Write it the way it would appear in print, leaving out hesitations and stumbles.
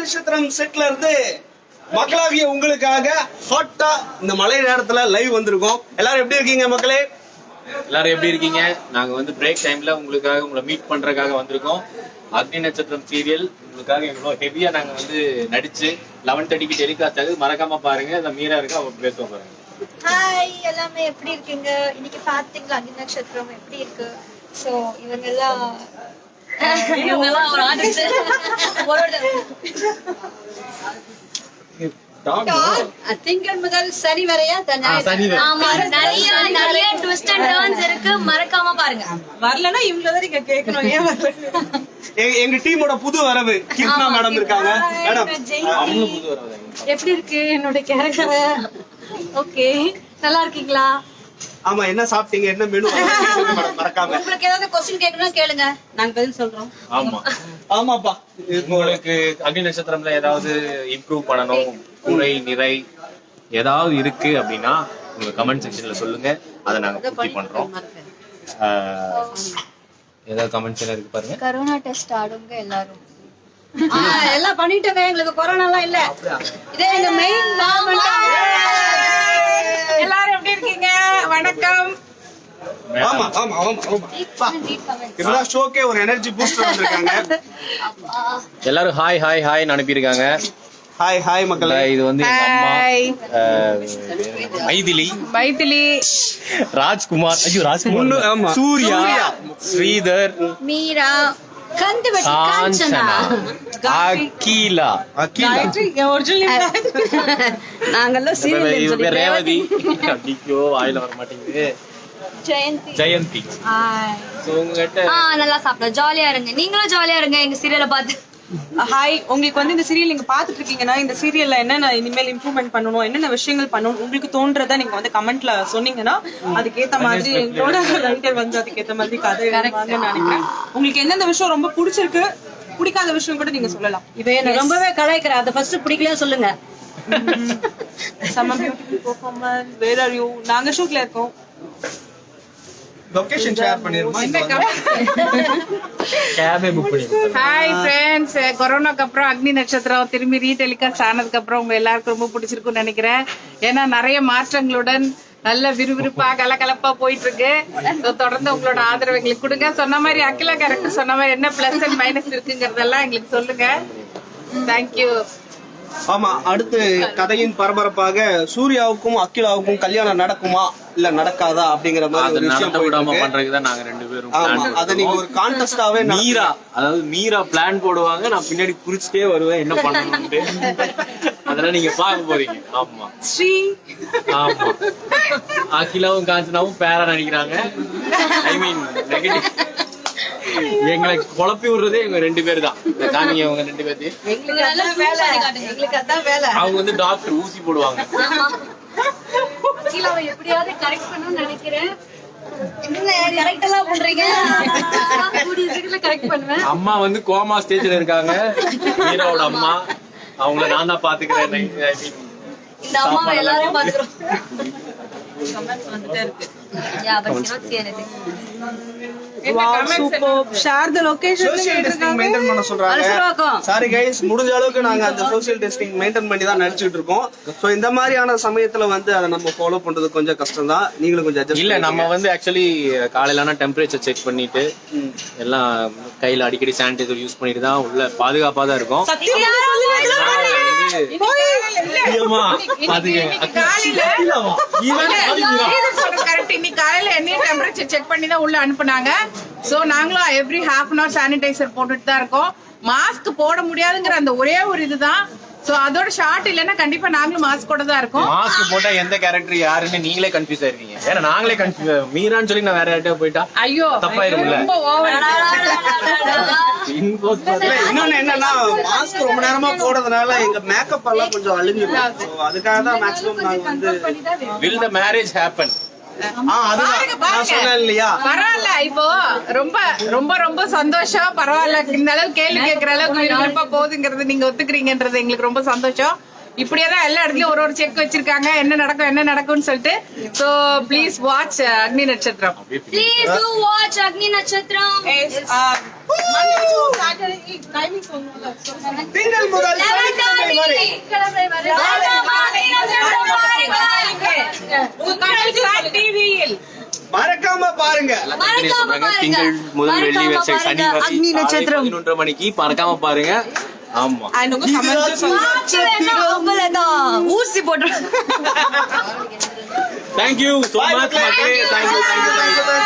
நட்சத்திரம் செட்ல இருந்து மக்களாகிய உங்களுக்காக ஹாட்டா இந்த மழை நேரத்துல லைவ் வந்திருக்கோம். எல்லாரும் எப்படி இருக்கீங்க மக்களே? எல்லாரும் எப்படி இருக்கீங்க? நாங்க வந்து பிரேக் டைம்ல உங்களை மீட் பண்றதுக்காக வந்திருக்கோம். அக்னி நட்சத்திரம் சீரியல் உங்களுக்காக எவ்வளவு ஹெவியா நாங்க வந்து நடிச்சு 11:30க்கு டெலிகாஸ்ட் ஆகுது. மறக்காம பாருங்க. இந்த மீரா இருக்கு, அவங்க பேசுவோம் பாருங்க. ஹாய் எல்லாமே எப்படி இருக்கீங்க? இன்னைக்கு பாத்தீங்களா அக்னி நட்சத்திரம் எப்படி இருக்கு? சோ இவங்கெல்லாம் ஒரு ஆர்டிஸ்ட் திங்கள் முதல் சனி வரையா நிறைய ட்விஸ்ட் அண்ட் டர்ன்ஸ் இருக்கு. மறக்காம பாருங்க. வரலன்னா இவ்வளவு நீங்க கேட்கணும். ஏன் வரல? எங்க டீமோட புது வரவு கீர்த்தனா மேடம் இருக்காங்க. மேடம் அவங்களும் புது வரவு. எப்படி இருக்கு என்னோட கேரக்டர்? ஓகே, நல்லா இருக்கீங்களா? ஆமா, என்ன சாப்பிட்டீங்க, என்ன மெனு மறக்காம. உங்களுக்கு ஏதாவது क्वेश्चन கேட்கணும்னா கேளுங்க, நாங்க பதில் சொல்றோம். ஆமா ஆமாப்பா. உங்களுக்கு அக்னி நட்சத்திரம்ல ஏதாவது இம்ப்ரூவ் பண்ணணும், குறை நிறை ஏதாவது இருக்கு அப்படின்னா உங்க கமெண்ட் செக்ஷன்ல சொல்லுங்க. அதை நாங்க பூர்த்தி பண்றோம். ஏதாவது கமெண்ட்ஸ் எல்லாம் இருக்கு பாருங்க. கொரோனா டெஸ்ட் ஆடுங்க எல்லாரும். எல்லாம் பண்ணிட்டோங்க. எங்களுக்கு கொரோனா எல்லாம் இல்ல. இதே எங்க மெயின் எல்லாரும் எப்படி இருக்கீங்க? வணக்கம். ஆமா ஆமா ஆமா ஆமா. இப்பதான் ஷோக்கே ஒரு எனர்ஜி பூஸ்டர் வந்திருக்காங்க. எல்லாரும் ஹாய் ஹாய் ஹாய் அனுப்பியிருக்காங்க. ஹாய் ஹாய் மக்களே. இது வந்து எங்க அம்மா மைதிலி, ராஜ்குமார், ஐயோ ராஜ்குமார், சூர்யா, ஸ்ரீதர், மீரா, கந்துவட்டி, காஞ்சனா, அகிலா, நாங்கெல்லாம் சீரியல் ரேவதி, அடிக்கோ வாயில வர மாட்டேங்குது, ஜெயந்தி. நல்லா சாப்பிட ஜாலியா இருங்க. நீங்களும் ஜாலியா இருங்க எங்க சீரியலை பார்த்து. ஹாய், உங்களுக்கு வந்து இந்த சீரியல் நீங்க பாத்துட்டு இருக்கீங்கன்னா இந்த சீரியல்ல என்னென்ன இனிமேல் இம்ப்ரூவ்மெண்ட் பண்ணணும், என்னென்ன விஷயங்கள் பண்ணணும் உங்களுக்கு தோன்றதை நீங்க வந்து கமெண்ட்ல சொன்னீங்கன்னா அதுக்கேத்த மாதிரி எங்களோட ரைட்டர் வந்து அதுக்கேத்த மாதிரி கதை எழுதுவாங்கன்னு நினைக்கிறேன். உங்களுக்கு எந்தெந்த விஷயம் ரொம்ப பிடிச்சிருக்கு, பிடிக்காத விஷயம் கூட நீங்க சொல்லலாம். இவ என்ன ரொம்பவே கலாய்க்கிறா. அதை ஃபர்ஸ்ட் பிடிக்கலையா சொல்லுங்க. செம்ம beautiful performance. Where are you? நாங்க ஷூட்ல இருக்கோம். லொகேஷன் ஷேர் பண்ணிருமா? கேபே புக் பண்ணி. ஹாய் ஃப்ரெண்ட்ஸ், கொரோனாக்கு அப்புறம் அக்னி நட்சத்திரம் திரும்பி ரீடெலிகாஸ்ட் ஆனதுக்கு அப்புறம் உங்க எல்லாருக்கும் ரொம்ப பிடிச்சிருக்கும்னு நினைக்கிறேன். ஏன்னா நிறைய மாற்றங்களுடன் நல்ல விறுவிறுப்பா கலகலப்பா போயிட்டு இருக்கு. தொடர்ந்து உங்களோட ஆதரவு எங்களுக்கு கொடுங்க. சொன்ன மாதிரி அகிலா கேரக்டர் சொன்ன மாதிரி என்ன பிளஸ் அண்ட் மைனஸ் இருக்குங்கிறதெல்லாம் எங்களுக்கு சொல்லுங்க. தேங்க்யூ. ஆமா, அடுத்து கதையின் பரபரப்பாக சூர்யாவுக்கும் அகிலாவுக்கும் கல்யாணம் நடக்குமா இல்ல நடக்காதா அப்படிங்கிற மாதிரி ஒரு விஷயம் பண்றதுதான் நாங்க ரெண்டு பேரும். ஆமா, அத நீங்க ஒரு கான்டெஸ்டாவே மீரா பிளான் போடுவாங்க. நான் பின்னாடி குறிச்சிட்டே வருவேன் என்ன பண்ணணும்னு. அதெல்லாம் நீங்க பார்க்க போறீங்க. ஆமா, ஸ்ரீ, ஆமா, அகிலாவும் காஞ்சனாவும் பேரா நடிக்கிறாங்க. ஐ மீன் நெகட்டிவ். எங்களை குழப்பி விடுறதே எங்க ரெண்டு பேர் தான். காமிங்க அவங்க ரெண்டு பேர்த்தையும். அவங்க வந்து டாக்டர் ஊசி போடுவாங்க. எப்படியாவது கரெக்ட் பண்ணணும்னு நினைக்கிறேன். அம்மா வந்து கோமா ஸ்டேஜ்ல இருக்காங்க. மீராவோட அம்மா. அவங்கள நான் தான் பாத்துக்கிறேன். இந்த அம்மாவை எல்லாரும் பாத்துக்கிறோம். share the location. Social testing maintain பண்ண சொல்றாங்க. சாரி கைஸ், முடிஞ்ச அளவுக்கு நாங்க அந்த சோஷியல் டெஸ்டிங் மெயின்டைன் பண்ணி தான் நடிச்சிட்டு இருக்கோம். சோ இந்த மாதிரியான சமயத்துல வந்து அதை நம்ம ஃபாலோ பண்றது கொஞ்சம் கஷ்டம் தான். நீங்களும் கொஞ்சம் அட்ஜஸ்ட் இல்ல. நம்ம வந்து ஆக்சுவலி காலையிலான டெம்பரேச்சர் செக் பண்ணிட்டு எல்லாம் கையில அடிக்கடி சானிடைசர் யூஸ் பண்ணிட்டு தான் உள்ள பாதுகாப்பா தான் இருக்கும். காலையில என்ன டெம்பரேச்சர் செக் பண்ணி தான் உள்ள அனுப்புனாங்க. சோ நாங்களும் every half an hour sanitizer போட்டுட்டு தான் இருக்கோம். மாஸ்க் போட முடியாதுங்கிற அந்த ஒரே ஒரு இதுதான். சோ அதோட ஷார்ட் இல்லன்னா கண்டிப்பா நாங்களும் மாஸ்க் போட தான் இருக்கோம். மாஸ்க் போட்டா எந்த கேரக்டர் யாருன்னு நீங்களே கன்ஃபியூஸ் ஆயிருக்கீங்க. ஏன்னா நாங்களே கன்ஃபியூஸ். மீரான்னு சொல்லி நான் வேற யார்கிட்ட போயிட்டா ஐயோ தப்பாயிரும்ல. இன்னொன்னு என்னன்னா, மாஸ்க் ரொம்ப நேரமா போடுறதுனால எங்க மேக்கப் எல்லாம் கொஞ்சம் அழிஞ்சிடும். அதுக்காக தான் மேக்ஸிமம் நாங்க வந்து will the marriage happen. பரவாயில்ல, இப்போ ரொம்ப ரொம்ப ரொம்ப சந்தோஷம். பரவாயில்ல, இந்த அளவுக்கு கேள்வி கேட்கற அளவுக்கு விருப்பா போகுதுங்கிறது நீங்க ஒத்துக்கிறீங்கன்றது எங்களுக்கு ரொம்ப சந்தோஷம். இப்படியேதான் எல்லா இடத்துலயும் ஒரு செக் வச்சிருக்காங்க என்ன நடக்கும்னு சொல்லிட்டு. சோ ப்ளீஸ் வாட்ச் அக்னி நட்சத்திரம். Please do watch Agni Natchatram. Monday to Saturday, time திங்கள் முதல் சனிக்கிழமை வரை மறக்காம பாருங்க. திங்கள் முதல் வெள்ளி வரை சனி வரை அக்னி நட்சத்திரம் 11:30 மணிக்கு மறக்காம பாருங்க. ஆமா, ஊசி போட்டு தேங்க்யூ சோ மச் மக்களே. தேங்க்யூ.